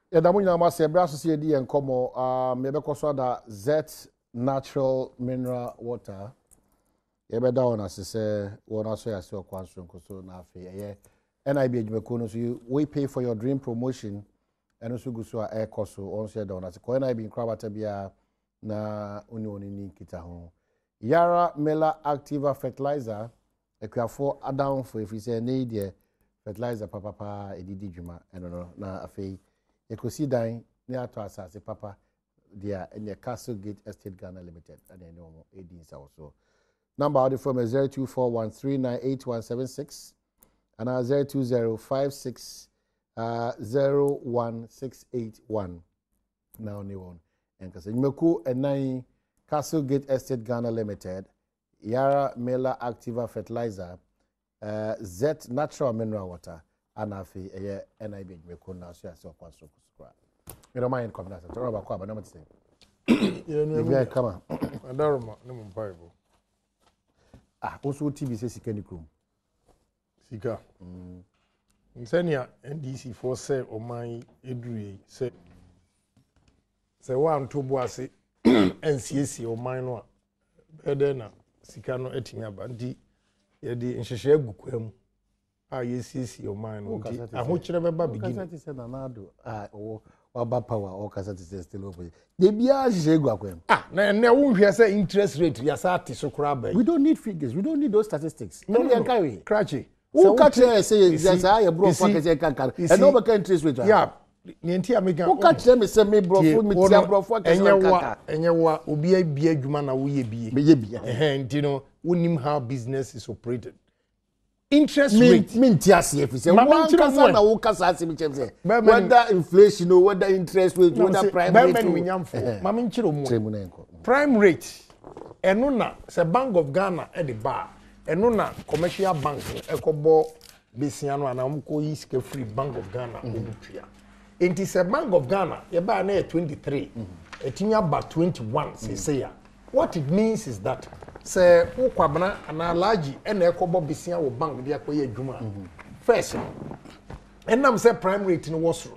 Yeah, that means I must say, brass CAD and como, maybe because that Z natural mineral water. Yeah, better down as I say, one also I saw Quantum so now yeah. NIB Mekono, so we pay for your dream promotion and also go to air cost so on share down as a NIB in Krabatabia na union kita home. Yara Mela Activa fertilizer, a craft for a down for if you say need fertilizer papa edidi juma and no na afei you could see dying near to us as a papa there in the Castle Gate Estate Ghana Limited and then no ADs also. Number of the firm is 0241398176 and 0205601681 now new one and because you and 9 Castle Gate Estate Ghana Limited Yara Mela Activa fertilizer Z natural mineral water and afi NIB Mekona so as kwa so kusukra. Me don't mind coming out. Talk about kwa but no say. Yeah, come on. Adaroma no Bible. Also TV say sika ni krom. Sika. Nsania NDC for say oman edruye say one to boase NCC oman no better na sika no etimi aba ndi yedi nhehye agukwam a yesisi oman no ndi ahokyere beba begin kasa say na nado waba power o kasa say still over de bia nhehye agukwam na wonhwe say interest rate ya sa ati so kura ba we don't need figures, we don't need those statistics. No carry crachi who catch say just I bro for kase kankan and no make interest rate yeah nienti amega who catch me say me bro for me tia bro for kase kankan enyewa obi abia adwuma na wo ye bie me ye bia you know wonim how business is operated. Interest rate mean tiase if say one kasa na wo kasa se me chem say whether inflation or whether interest rate whether prime rate mama nchiro mu prime rate eno na se Bank of Ghana e de ba eno na commercial bank ekobo besia no ana mko yi sika free Bank of Ghana obutua enti se Bank of Ghana ye ba na 23 etimi aba 21 say ya what it means is that say ukwabana ana alaji ena ekobo besia wo bank dia koye adwuma first enam say prime rate no was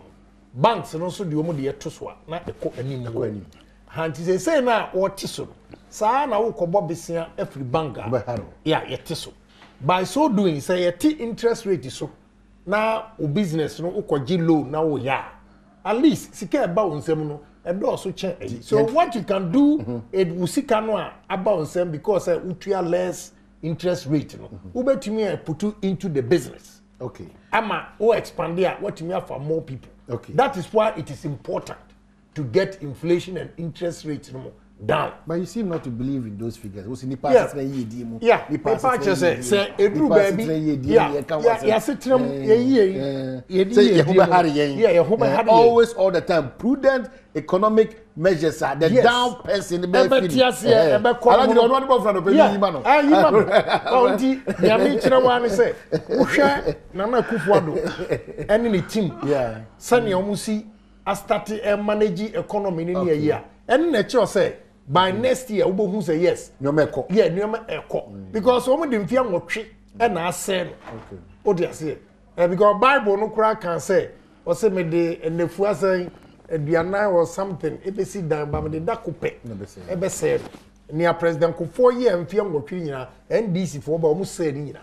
banks no so de omo de to so na eko anim ko anim hanti say na what so saa na ukobo besia every bank yeah yete so by so doing say yete interest rate so na o business no ukoji loan na wo ya at least sika ba onsem no and also change. So what you can do, it will see about them because we less interest rate. No, me put you into the business. Okay. Ama o expand there. What you mean for more people. Okay. That is why it is important to get inflation and interest rates down. But you seem not to believe in those figures. What's in the past? Yeah. The past say every baby. Yeah. Always all the time. Prudent economic measures are the down person. Yeah. By next year, we will say yes. No meko. Yeah, no meko. Because we didn't fear what and I said, okay. Oh, dear, say, because Bible no crack can say, or say me the and the fuasa and the anna or something. If they sit down, but the dakupe, ever said, near President for 4 years and fear what and this for almost saying,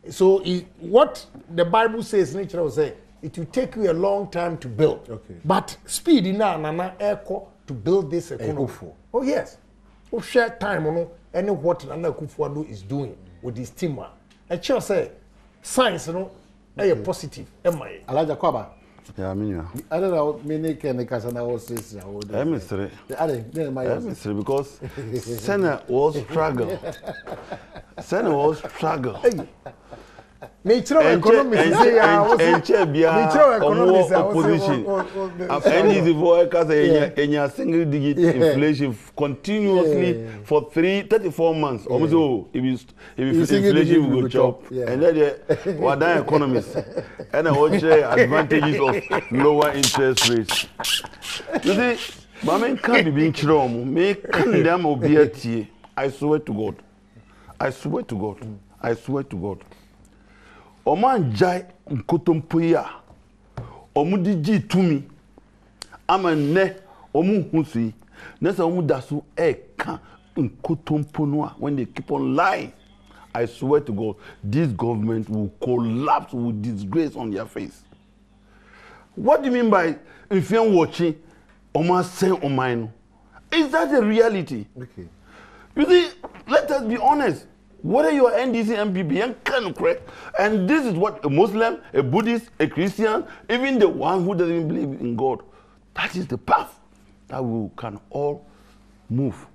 so what the Bible says, nature will say, it will take you a long time to build. Okay. But speed in nana echo to build this economy. Oh yes. Oh share time on any what Nana Akufo-Addo is doing with his team. I just say science no a positive. Am I? Alaja Kwaba. Yeah, I mean, I don't know many chemicals and I was saying. I'm mystery because Senna was struggle. Senna was struggle. Nature economics say opposition. Any because a single digit inflation continuously for 34 months. Almost if inflation will go chop, and then what that economists and I watch advantages of lower interest rates. You see, Mamen can't be being chrom. Make them obey. I swear to God. I swear to God. I swear to God. Oman jai nkotompoya omudi ji tumi ama ne omu husi nesa omu dasu eka nkotompo no a when they keep on lying. I swear to God, this government will collapse with disgrace on their face. What do you mean by if you're watching Oma saying Omaino? Is that a reality? Okay. You see, let us be honest. Whether you are NDC, MPP, and this is what a Muslim, a Buddhist, a Christian, even the one who doesn't believe in God, that is the path that we can all move.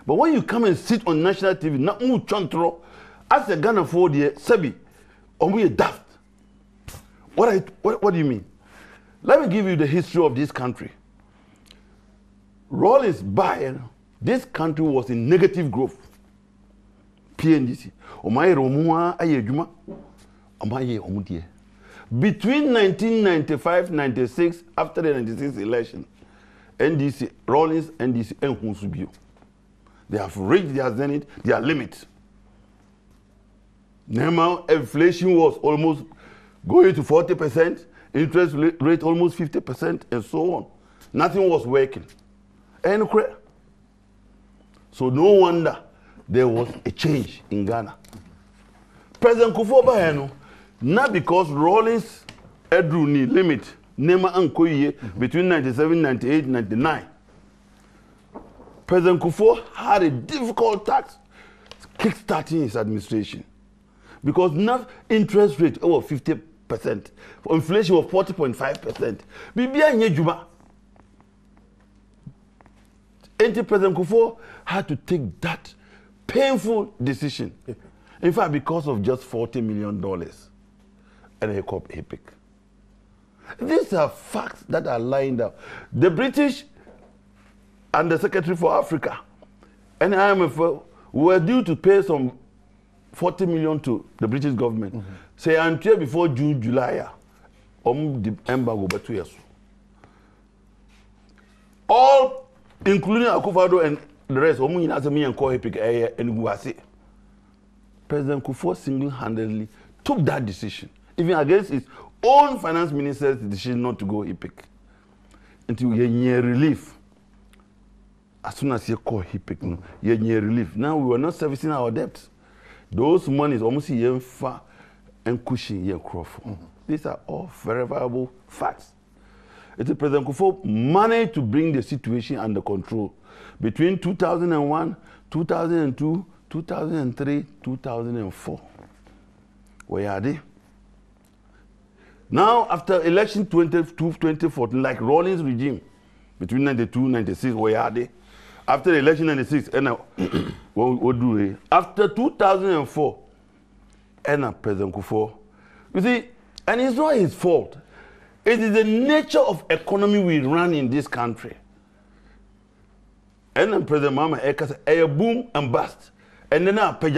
But when you come and sit on national TV, not move chontro, as a Ghana for the Sebi, or we daft. What do you mean? Let me give you the history of this country. Rollins by this country was in negative growth. PNDC. Between 1995-96, after the 96 election, NDC, Rollins, NDC, and Hunsubio. They have reached their zenith, their limit. Now, inflation was almost going to 40%, interest rate almost 50%, and so on. Nothing was working. And so no wonder there was a change in Ghana. President Kufuor not because Rollins drew the limit, Nema Ankoye between 97, 98, 99. President Kufuor had a difficult task kickstarting his administration. Because now interest rate over 50%, inflation was 40.5%. Bibia Nyejuma. President Kufuor had to take that painful decision. In fact, because of just $40 million and he called EPIC. These are facts that are lying down. The British and the Secretary for Africa and IMF were due to pay some 40 million to the British government. Say until before June, July, the embargo by 2 years. All, including Akufo-Addo and the rest, President Kufuor single-handedly took that decision, even against his own finance minister's decision not to go EPIC. Until you relief. As soon as you call EPIC, you relief. Now we were not servicing our debts. Those monies almost yen far and cushion yen crowful. These are all verifiable facts. It is President Kufuor managed to bring the situation under control between 2001, 2002, 2003, 2004. Where are they? Now, after election 2014, like Rawlings regime, between 92 and 96, where are they? After the election 96, what do they? After 2004, President Kufuor. You see, and it's not his fault. It is the nature of economy we run in this country. And President Mama Eka said, a boom and bust. And then I pay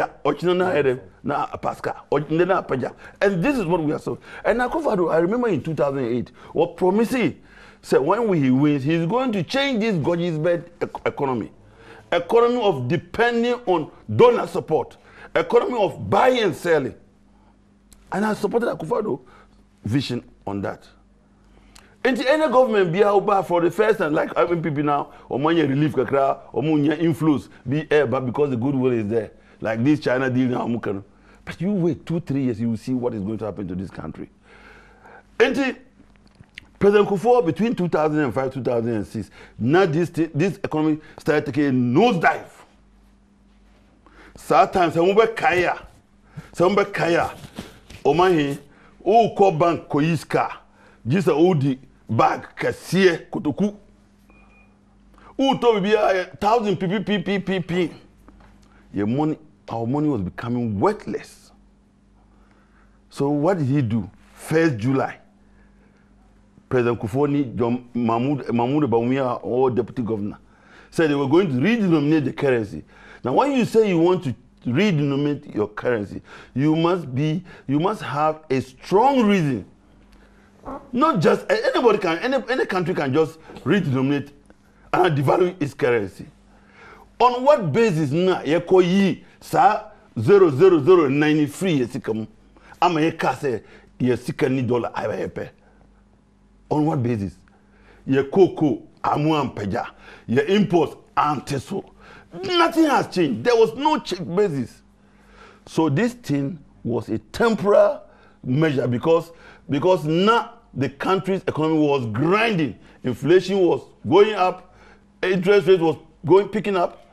na Pascal. And this is what we are so. And Akufo-Addo, I remember in 2008, what promising said when he wins, he's going to change this gorgeous bed economy. Economy of depending on donor support. Economy of buying and selling. And I supported Akufo-Addo vision on that. And any government be out for the first time, like having people now, or money relief kakra, or money inflows, be air, but because the goodwill is there. Like this China deal now, but you wait 2-3 years, you will see what is going to happen to this country. And President Kufuor, between 2005 2006, now this economy started taking a nosedive. Sometimes some kaya, omahi, o ko bank koyiska, just a odi bag kasiye kotoku. To be 1,000 pp. Your money, our money was becoming worthless. So what did he do? 1st July, President Kufuor, John Mahmoud Bawumia, or deputy governor, said they were going to redenominate the currency. Now, when you say you want to redenominate your currency, you must have a strong reason. Not just anybody can, any country can just redenominate and devalue its currency. On what basis na yeko yi sa 00093 yesikam ama yeka se yesika ni dollar ayebe. On what basis? Your cocoa, amuan peja. Your imports, anteso. Nothing has changed. There was no check basis. So this thing was a temporary measure because now the country's economy was grinding. Inflation was going up. Interest rate was picking up.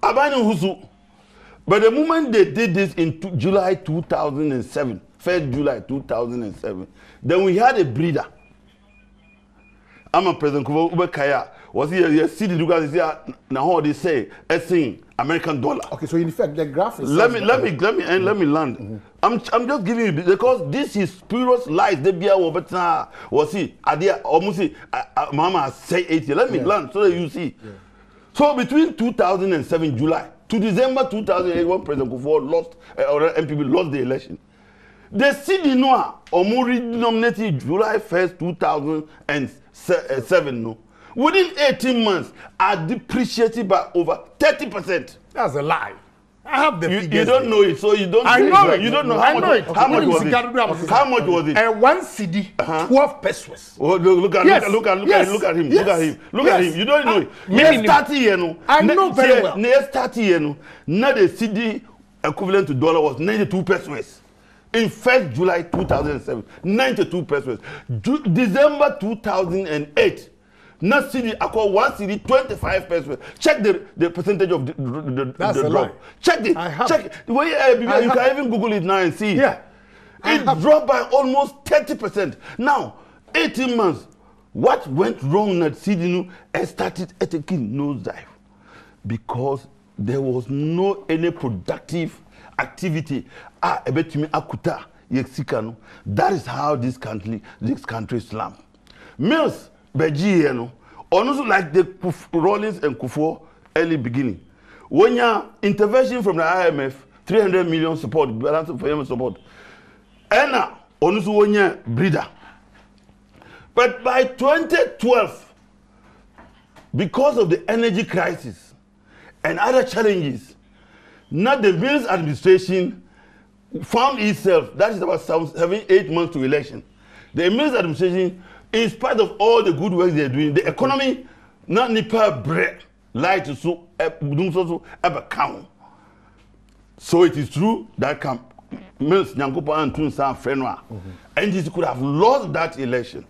But the moment they did this in July 2007, 1st July 2007, then we had a breather. I'm a President Kubo Kaya. Was he see the Lucas here now how they say saying American dollar. Okay, so in fact the graph is let me land. Mm-hmm. I'm just giving you because this is spurious lies. The beer was he idea almost Mama say 80. Let me land so that you see. Yeah. So between 2007 July to December 2008, when President Kufuor lost or MPP lost the election, the CD Noah Omuri denominated July 1st 2007 no. Within 18 months, are depreciated by over 30%. That's a lie. I have the figures. You don't know it, so you don't. I know it. You don't know how much. How much was it? How much was it? One CD, 12 pesos. Oh, look at him. Look at him. You don't know it. Next 30 years, no. I know very well. Next 30 years, no. Now the CD equivalent to dollar was 92 pesos. In 1st July 2007, 92 pesos. December 2008. Not CD, I call one CD 25 pesos. Check the percentage of the drop. Check it. Check it. You can even Google it now and see. Yeah. It dropped by almost 30%. Now, 18 months. What went wrong that CD started taking nosedive? Because there was no any productive activity. That is how this country slump. Mills. Beji, also like the Rollins and Kufuor early beginning. When your intervention from the IMF, 300 million support, balance of payment support, and now, also when your breeder. But by 2012, because of the energy crisis and other challenges, now the Mills administration found itself, that is about 7-8 months to election. The Mills administration, in spite of all the good work they're doing, the economy not nipa bread light to so ever count. So it is true that Mills Nyankopa and Tunsan Frenwa, and they could have lost that election.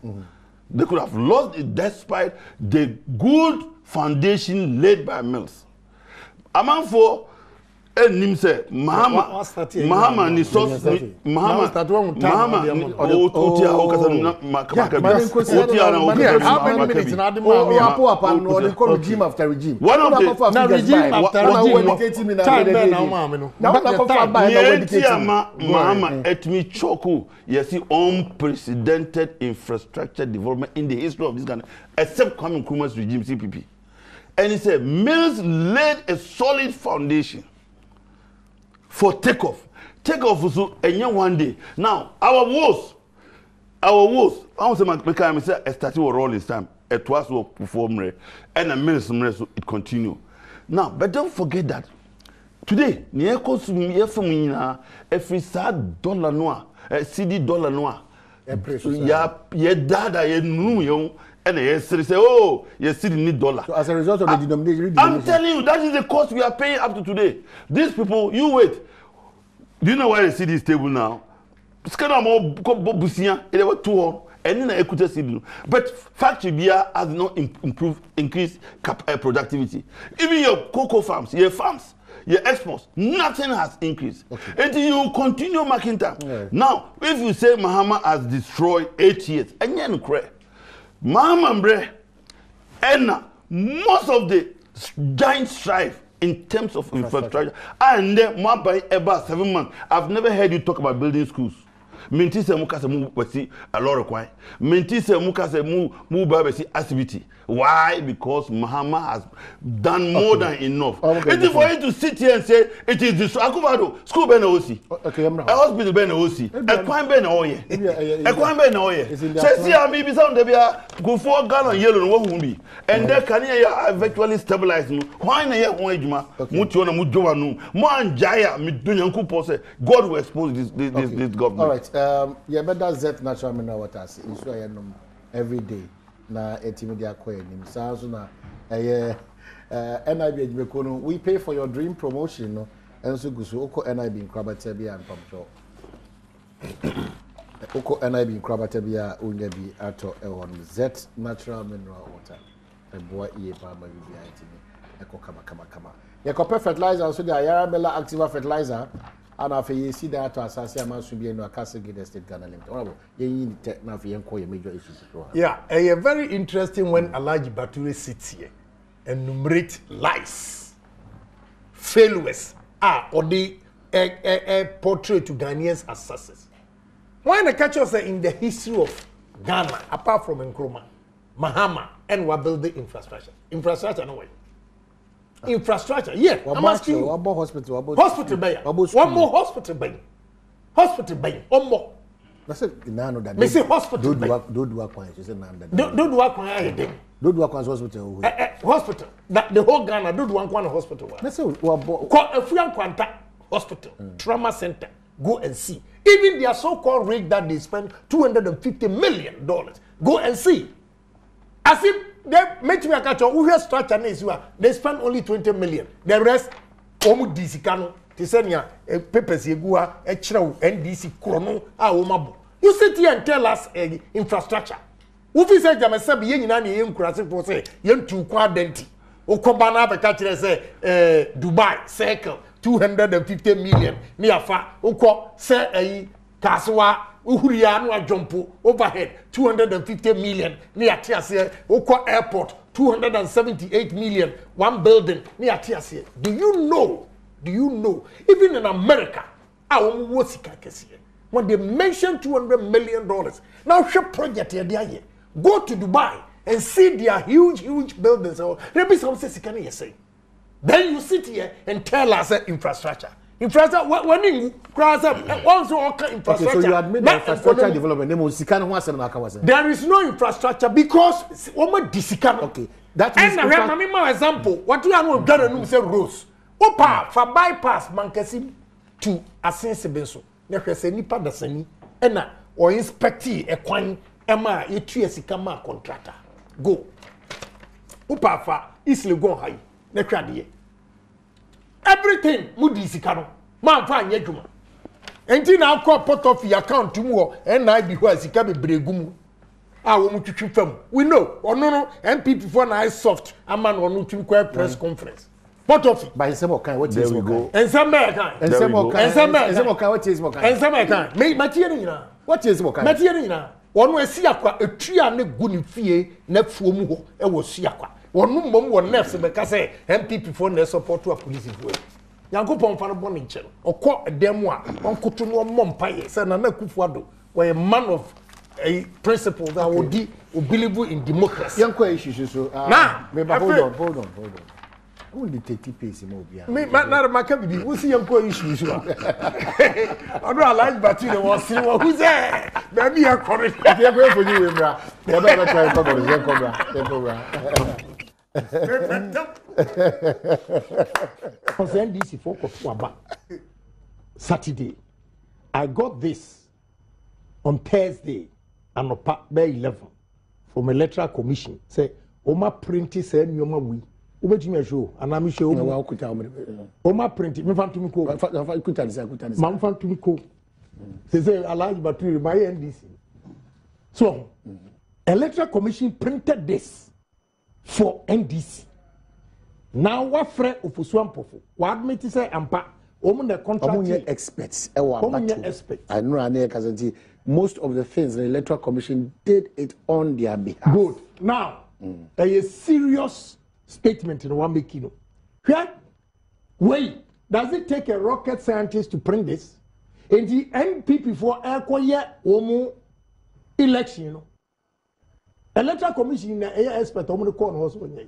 They could have lost it despite the good foundation laid by Mills. Among for Nimse Mahama ni source Mahama how many minutes now the regime after regime. One of the regime after regime. Mahama etmi choku yes unprecedented infrastructure development in the history of this country except Kwame Nkrumah's regime CPP. And he said Mills laid a solid foundation for takeoff. Takeoff was one day. Now, our woes, I want to make a started with rolling time. It was perform and a minute so it continue. Now, but don't forget that today, near consume from every sad dollar noir, CD dollar noir. Ya dada ye nu and yes, say, oh, you still need dollar. So as a result of the denomination, I'm telling you, that is the cost we are paying up to today. These people, you wait. Do you know why the CD is stable now? It's kind of more busier. It was 2 and then I could see. But factory beer has not increased productivity. Even your cocoa farms, your exports, nothing has increased. Okay. Until you continue marking time. Yeah. Now, if you say Mahama has destroyed 8 years, and you're correct. Mahama and most of the giant strife in terms of infrastructure, and then by about 7 months, I've never heard you talk about building schools. Minti se muka se mu basi a lot of kwai. Minti se muka se mu ba basi activity. Why? Because Mahama has done more than enough. It is for you to sit here and say it is this Akubado school ben osi. Okay, a hospital ben osi. A kwai ben oye. A kwai ben oye. Say see am be sound dey go for gallon yellow no hu bi. And there can you virtually stabilize no. Why na ye ho adwuma? Mutu na mu dwowa no. Mo anjaya me dunyanku say God will expose this government. All right. Yeah, but that's that natural mineral water. Every day. na etimedia kwa nim saa so na NIB Agyapong we pay for your dream promotion no enso gusu oko NIB nkrabata bia mpamcho oko NIB nkrabata bia onya bi ato ehon Z natural mineral water eboa iye pa ma bi itime eko kama yeko fertilizer so dia yara mela active fertilizer and after you see that to assess a man should be in a castle the state Ghana limited. You na fi enko your major issues. Yeah, a very interesting when Alhaji Bature sits here and enumerate lies, failures, or the portrait to Ghanaians as success. Why the catch us in the history of Ghana, apart from Nkrumah, Mahama, and we build the infrastructure. Infrastructure, no way. Infrastructure, yeah. I'm asking you. Hospital bay. One more hospital bay. Hospital bay. One more. That's it. No, that. Me say hospital bay. Do kwan. She say nanda. Do kwan ayede. Do kwan hospital. Hospital. That the whole Ghana do kwan hospital. Let's say Kwanta hospital, trauma center. Go and see. Even their so-called rig that they spend $250 million. Go and see. As if they make me a catch on who structure they spend only 20 million. The rest, omu DC kano, tisenia papers yegua, NDC chrono, omabu. You sit here and tell us infrastructure. Ufi say jamasabi yen nani yen kurasi for say yen tu kwa denti. Okobana be catch say Dubai circle 250 million. Ni afa uko say Kaswa Uhuria no Ajompo overhead 250 million near Tiasia Oko Airport 278 million one building near Tiasia. Do you know even in America when they mention $200 million now shop project here go to Dubai and see their huge buildings or maybe some say then you sit here and tell us infrastructure. Infrastructure, when you cross up, also infrastructure. Okay, so you admit that infrastructure development, there is no infrastructure because okay, that is an example. What you are not going to say roads. Opa for bypass Mankasi to Asense Benso. Never say nipa da sani. Ena or inspectee a kwan ema yetu esikama contractor. Go. Opa for Isle go high. Nekradiye. Everything mudi sikano man fa anye dwuma enti na akọ pot of your account mu and na bi ho asika bebregu mu a wo mu twitwi fam we know ono no MPP for na soft ama no no twim kwa press conference pot of by some kind what is go and some kind and some kind what is kind and some kind me matie ni na what is kind matie ni na wono esi akwa etua ne gu ni fie na fuo mu ho e wo su akwa one mum one nurse because MPP for the support to a police voice. Yankopon for born in channel or call a demo on Cotonou Mompaye, San Kufuado, where a man of a principle that would believe in democracy. Young issues so now, hold on. Only 30 pace in Mobia. Me, not my company, we see young issues. I don't like Batina was who's there. Maybe I'm correct. They're going for you, Emra. They're better trying to Cobra. NDC for Saturday. I got this on Thursday and on Bay 11 from Electoral Commission. Say, Oma printed say Nyoma we. Ubeti me show and I'm show. Oma printed. Me fan to me ko. Man fan to me ko. Say Alhaji Bature my NDC. So, Electoral Commission printed this for NDC. Now what friend of Uswampofo? What admit say ampa? The contract experts. I know most of the things the Electoral Commission did it on their behalf. Good. Now, a serious statement in one making. Wait, does it take a rocket scientist to print this? In the MPP for Omo election, Electoral Commission is expert on the corner hospital.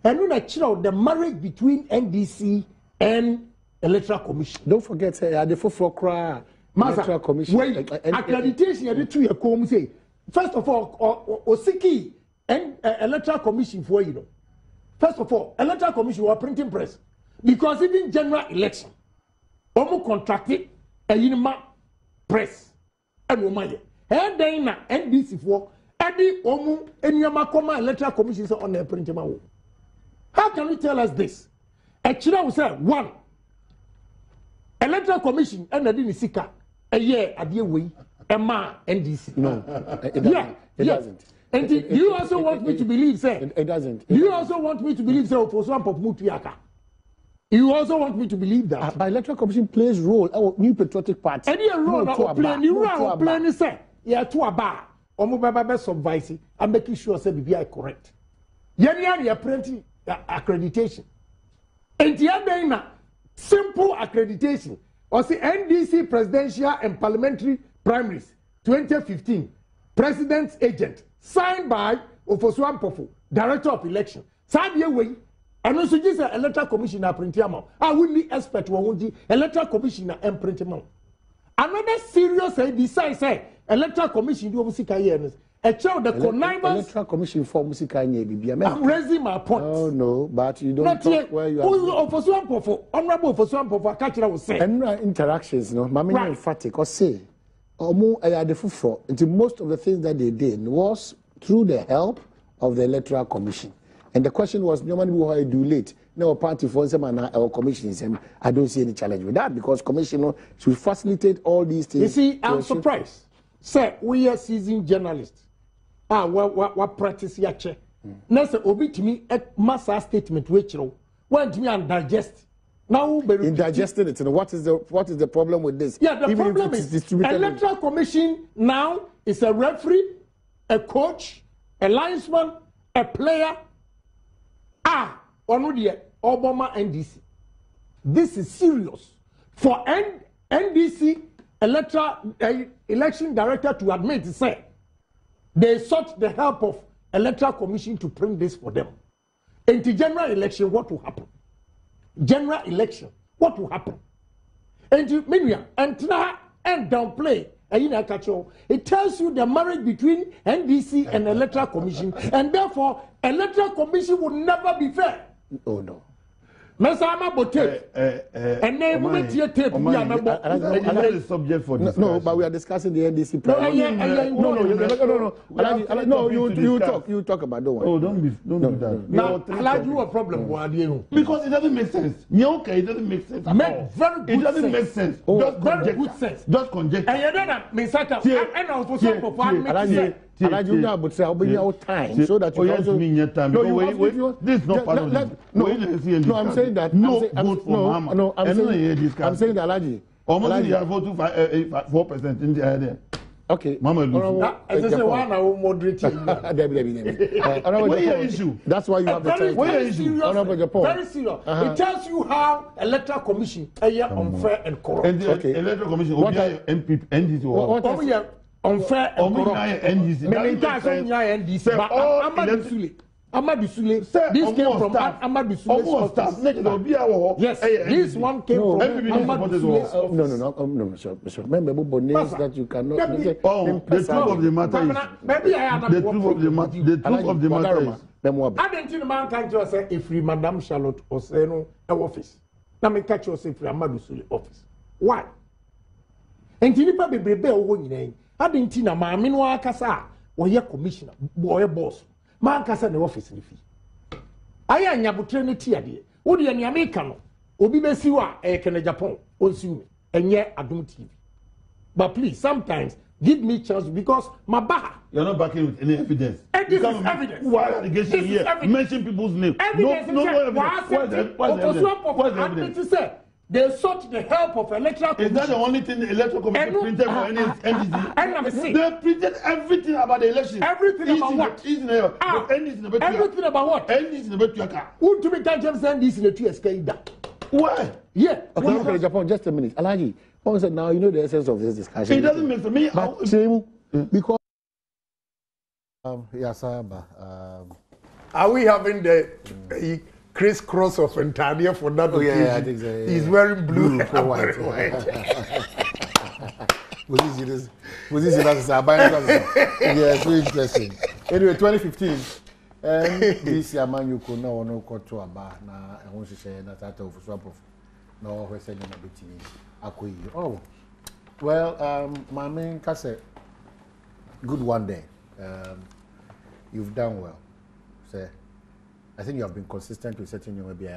And when I chill the marriage between NDC and Electoral Commission. Don't forget, the for Electoral Commission. Wait, accreditation you did 2 years come say. First of all, Osei and Electoral Commission for you know. First of all, Electoral Commission were printing press because even general election, almost contracted a Unima press and Womaye. And then NDC for Adi Omu Enyama Koma Electoral Commission on the printing. How can you tell us this? Actually, we say one Electoral Commission and the Dinisika a year at the way Emma NDC. No, it doesn't. And do you also want me to believe, sir? It doesn't. Do you also want me to believe, sir, for some of Mutiaka? You also want me to believe that? But Electoral Commission plays role. Our new patriotic party. Any role that play, you are playing, sir. Yeah, to a bar. Omo subvise and making sure say be correct. Yenya printing accreditation. And the other simple accreditation. Or the NDC presidential and parliamentary primaries 2015 president's agent signed by Ofosu Ampofo, director of election. Sadie way and also just an electoral commissioner printing amount. I will be expert who the electoral commissioner and printing amount. Another serious besides say electoral commission do music years. A child the connivance electoral commission for music I'm raising my point. Oh no, but you don't not talk yet. where you are. For honorable for some for catch will say. And interactions, no, Mammy right. Emphatic or say or more at the front. Until most of the things that they did was through the help of the electoral commission. And the question was, no man will do late. No party for some and our commission. I don't see any challenge with that because commissioner should facilitate all these things. You see, I'm surprised. Sir, we are seasoned journalists. What practice ya che? Nasa obi to me at massa statement which went me and digest. Now in digesting it, what is the problem with this? Yeah, the even problem is electoral commission now is a referee, a coach, a linesman, a player. Onudi Obama NDC. This is serious for NDC election director to admit to say they sought the help of electoral commission to print this for them. In the general election, what will happen? General election, what will happen? And downplay. It tells you the marriage between NDC and electoral commission, and therefore electoral commission would never be fair. Oh no. Mesama bote. And then we tape. Another subject for discussion. No, but we are discussing the NDC. No, you talk about that one. Oh, don't do that. Now, allow you a problem. Because it doesn't make sense. Okay, it doesn't make sense. Very good. It doesn't make sense. Just very good sense. Just conjecture. And you know, Misaka, and also some for 5 minutes. Time so that you also time. No, this is not part of it. No, I'm saying that. No vote for Mama. No, I'm saying that Alaji. Almost you have voted 4% in the idea. Okay. Mama lose. As I say, one hour moderate. What's your issue? That's why you have the time. Very serious. It tells you how electoral commission are unfair and corrupt. And the electoral commission will be NDC. Unfair and corrupt. Amadou Sule. This came from Amadou Sule's office. Yes, this one came from Amadou Sule's office. No. Remember, names that you cannot. The truth of the matter is. Maybe I had the truth of the matter is. I didn't think the man can just say if Madame Charlotte Osei no office. Now me catch you say if Amadou Sule office. Why? And Tinipa Bebrebe owo nyina. I didn't think na maame no akasa o ye commissioner, boy boss. Man kasa na office ni fi. Aya nyabutre ne ti ade. Wo de ne America no. Obi besi wa Agyapong onsi me. Enye Adom TV. But please sometimes give me chance because my baha. You're not backing with any evidence. This is evidence. Why allegation here? Evidence. Mention people's name. Evidence. No evidence. What's the evidence? They sought the help of electoral commission. Is that the only thing the electoral commission printed for any NDC? They printed everything about the election. Everything about what? Everything about what? NDC. Who to be James NDC in the TSK? Why? Yeah. Okay, Japan, just a minute. Alaji, said now you know the essence of this discussion. It doesn't make sense. But because are we having the crisscross of entire for that occasion? Yeah, I think so. He's wearing blue and white. Yeah, so interesting. Anyway, 2015, this year man you could know no court to a bar na I want to say that out of swap of no we said na beti akoi. Oh. Well, my main cassette good one day. you've done well. Say, I think you have been consistent with setting your maybe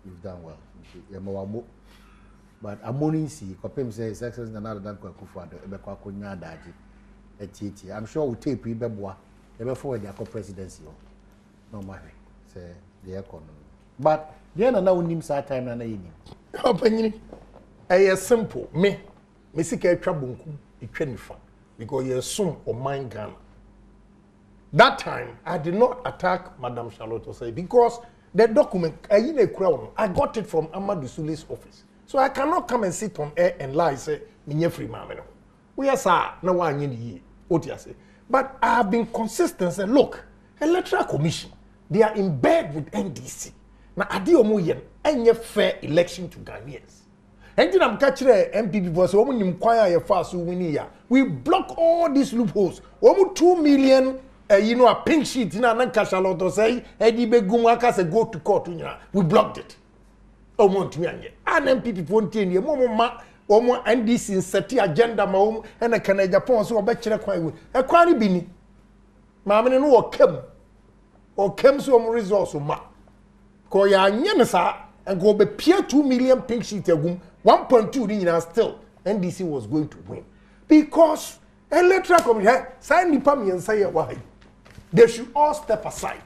you've done well. But I'm morning see, Kopem says His Excellency another than Kwakufuado, Ebekwakunya Daji, I'm sure we'll take Pibeboa, ever forward the presidency. No matter, say the economy. But the end of now, name sad time and evening. Opinion, a simple me seek a trouble, because you assume or mind Ghana. That time, I did not attack Madame Charlotte Osei because the document, I got it from Amadou Sule's office. So I cannot come and sit on air and lie, say, Minye free mamma. We are sir, no one in ye, what you say. But I have been consistent and look, electoral commission, they are in bed with NDC. Now, adio moyen, any fair election to Ghanaians. And then I'm catching MPP was woman inquire fast win. We block all these loopholes. Almost 2 million, a pink sheet in an Charlotte say, Eddie Begumaka say go to court. We blocked it. And MPP won't tell you, Mama, NDC in set agenda, mom, and a Agyapong so a bachelor quite a quantity bini. Mamma no or came some resource of ma. Koya Nyemesa and go be peer 2 million pink sheet a 1.2 in still NDC was going to win because electoral commission sign the PAMI and say why they should all step aside.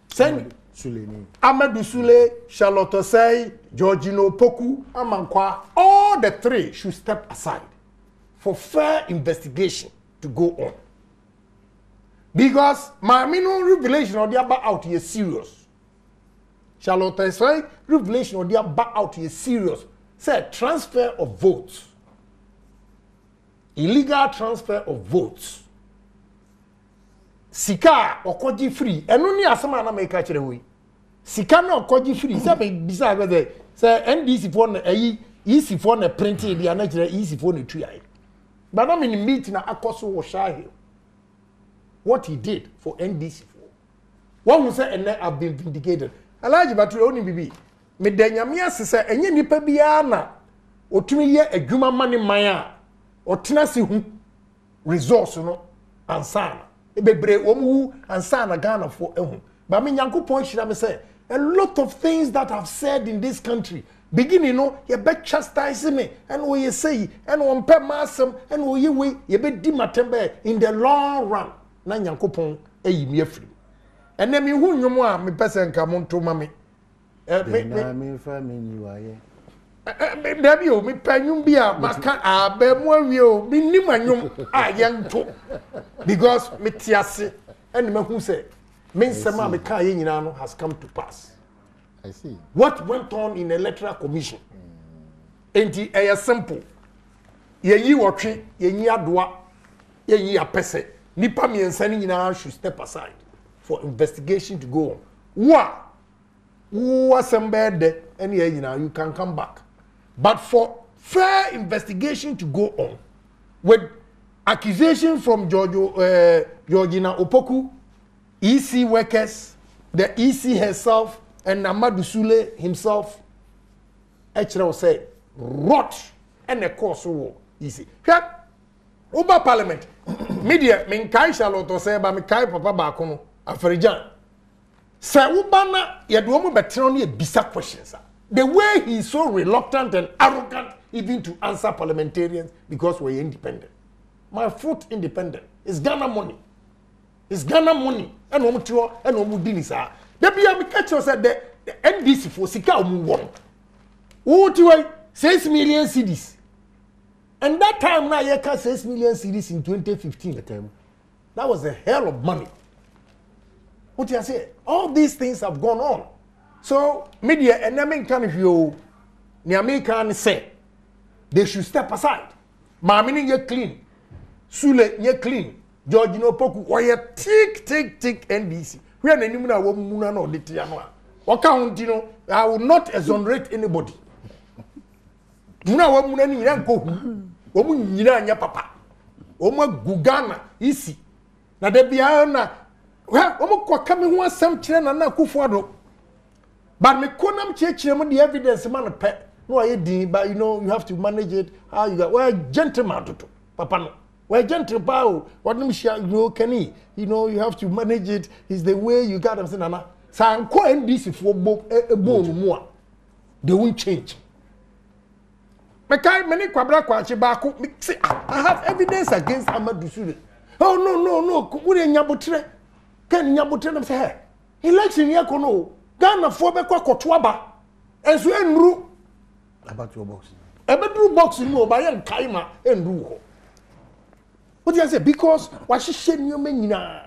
Send Amadou Sule, Charlotte Osei, Georgino Poku, Amankwa, all the three should step aside for fair investigation to go on. Because my minimum revelation or the about out is serious. Charlotte Osei revelation or the about out is serious. Say transfer of votes. Illegal transfer of votes. Sika or koji free. And only as someone na make catch away. Sika no koji free. Say be bisa whether say NDC for na easy for na printing the another easy for na tree. But na in meeting na akoso wo shahi. What he did for NDC for. One who say and have been vindicated. Alaji Batu only bibi. Me denyamia se enye nipa bia na otumi ye adwuma mane man a otena se hu resource no ansana bebre omu ansana Ghana for ehu ba me Nyankopon hira me say a lot of things that I've said in this country beginning no ye be chastise me and we ye say and on pe masem and we ye be di matembe in the long run na Nyankopon eyi me afiri and then me hu nwom a me pese nka mo ntoma me me family waye Debbie, me penum bia maka abemu awie me nim anwom ayento because me tiase and me hu say me nsema me ka ye nyina no has come to pass. I see what went on in electoral commission. Enti e simple. Ye yi wotwe, ye yi adoa, ye yi apese. Nipa me nsa ni nyina should step aside for investigation to go on. Wasembede any you can come back. But for fair investigation to go on with accusation from Georgina Opoku, EC workers, the EC herself, and Amadou Sule himself, Echra say, rot and the course war. EC. Uba Parliament, media, Minkai Charlotte say, but Minkai Papa Bakono, Aferijan. Sir Ubana, you don't be bizarre questions. The way he is so reluctant and arrogant even to answer parliamentarians because we're independent. My foot independent. It's Ghana money. It's Ghana money. And I'm sure and I'm doing this. The BM catch us at the NDC for Sika Omu 6 million cedis. And that time now you can 6 million cedis in 2015. That was a hell of money. What you say? All these things have gone on. So media and American view, the American say they should step aside. Mamini ye clean, Sule ye clean, Georgino Poku or ye tick NDC. We are the Nimuna woman or the Tianoa. What you know? I will not exonerate anybody. Muna woman ni yanko, woman yina papa, woman Gugana isi. Na debiana. Well, I'm coming one some children and Kufuado. But me couldn't check the evidence man pet. No, I did, but you know, you have to manage it. How you got well, gentleman to papa. No. We're gentle power. What you know, Kenny, you know, you have to manage it. It's the way you got them saying, Nana. So I'm quite this for bone more. They won't change. Many kwabra kwachi baku. I have evidence against Amadou Sule. Oh no. We nyabotre. Ken nyabotre them say, hey, election here kono. Ghana for be kwa kotwaba. Enso enru about your box. Ebedru box no ba yen kaima enru ho. What do you say? Because what she said you nyina.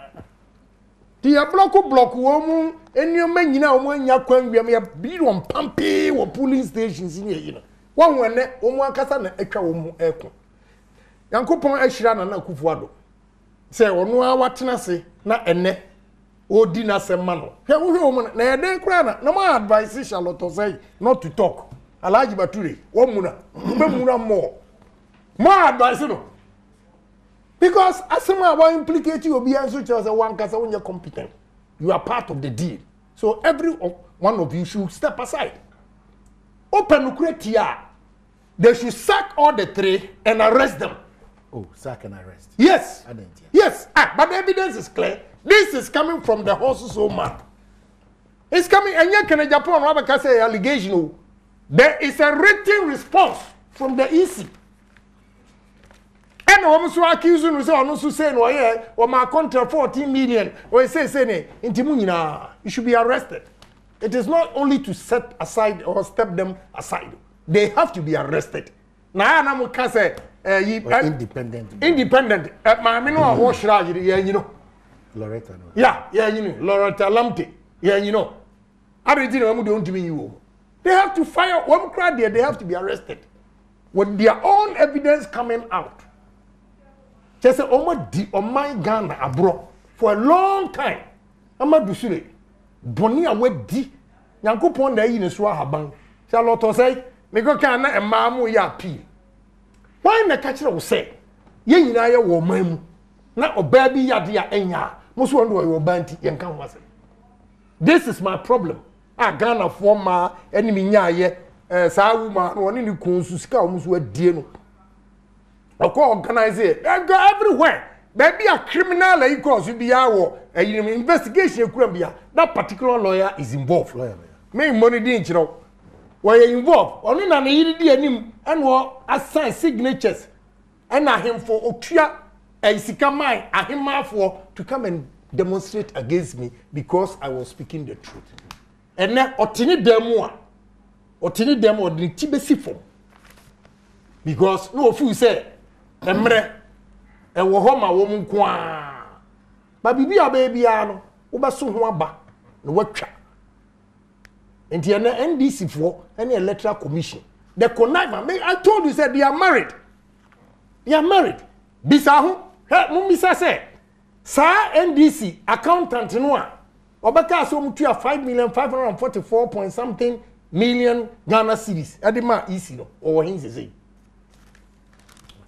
The block wo mu enyo nyina wo anya kwan wiam ya bi on pampe wo police stations in here. One when omo akasa na etwa wo mu eko. Yankopon ahira na Kufuado. Say ono a watena se na ene odi na sema no. Hwe wo mu na eden kra na my advice Charlotte Osei not to talk. Alhaji Bature wo mu na be mu na more. My advice no. Because asema wa implicate you obi anso tell say one kasa when you're competent. You are part of the deal. So every one of you should step aside. Open Ukratia. They should sack all the three and arrest them. Oh, sack and arrest. Yes. I didn't hear. Yes. But the evidence is clear. This is coming from the horse's own mouth. It's coming, and yet can Agyapong say allegation. There is a written response from the EC. And also accusing us also saying, "Oh yeah, or my contract 14 million." Or say, you should be arrested. It is not only to set aside or step them aside. They have to be arrested. Now I'm say independent. Independent. My no wash you know. Loretta. No. Yeah, you know. Loretta Lamte. Yeah, you know. I don't you. They have to fire one crowd there. They have to be arrested with their own evidence coming out. Just say, oh my Ghana abroad for a long time. Amadou Sule, boni awe di. Yankopon da yi ne so ahaban. Charlotte Osei, me go kan na ema mu ya pi. Why na ka kire wo say? Ye nyina ye wo man mu. Na oba bi yade ya enya. Mo so ndo wo banti ye kan wase. This is my problem. Ghana for ma enemy nya ye sa woman woni ni konsu sika o muso adie no. Organize it. They go everywhere. Maybe a criminal like cause you be our investigation. That particular lawyer is involved. Make money didn't you know? Why you involved? Only na need the and what assign signatures and him for Okia and Sikamai and him for to come and demonstrate against me because I was speaking the truth. And then otini demo the tibesi form. Because no fool say Emre, and wo homa wo mu kwa. Ba bibi abia no, wo ba so ho aba, no watwa. Enti na NDC for any electoral commission. The connive, I told you said they are married. They are married. Bisa ho, mo bisa say, sa NDC accountant no a, obaka so mu tua 5,544 point something million Ghana cedis. Adima easy no, or hin say.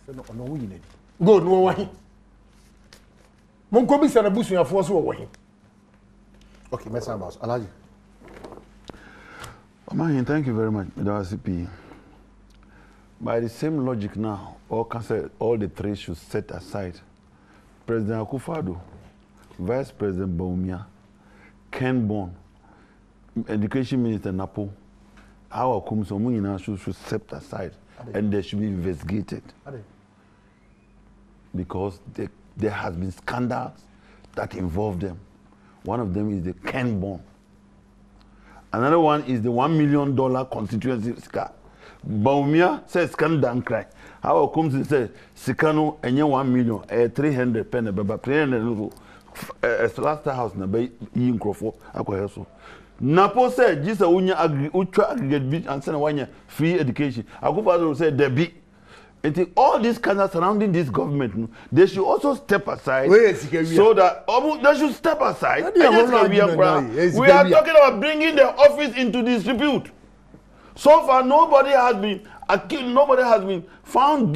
No, we need. Go no wahi. Mon ko bi sana busu ya force wo wahi. Okay, let's have us. Alhaji. Omahin, thank you very much, Mr. CP. By the same logic now, all the three should set aside. President Akufo-Addo, Vice President Bawumia, Ken Bon, Education Minister Napo, our commission should set aside and they should be investigated. Because there has been scandals that involve them. One of them is the Ken Bon. Another one is the $1 million constituency scar. Bawumia says scandal cry. How comes to say Sikano and 1 million 300 penny baba 300 last house na be yin crofo akwaheso. Napo said Jesus unya ultra aggregate beach and send one free education. Akufo-Addo said there be. All these scandals surrounding this government, they should also step aside so that they should step aside. We are talking about bringing the office into disrepute. So far, nobody has been found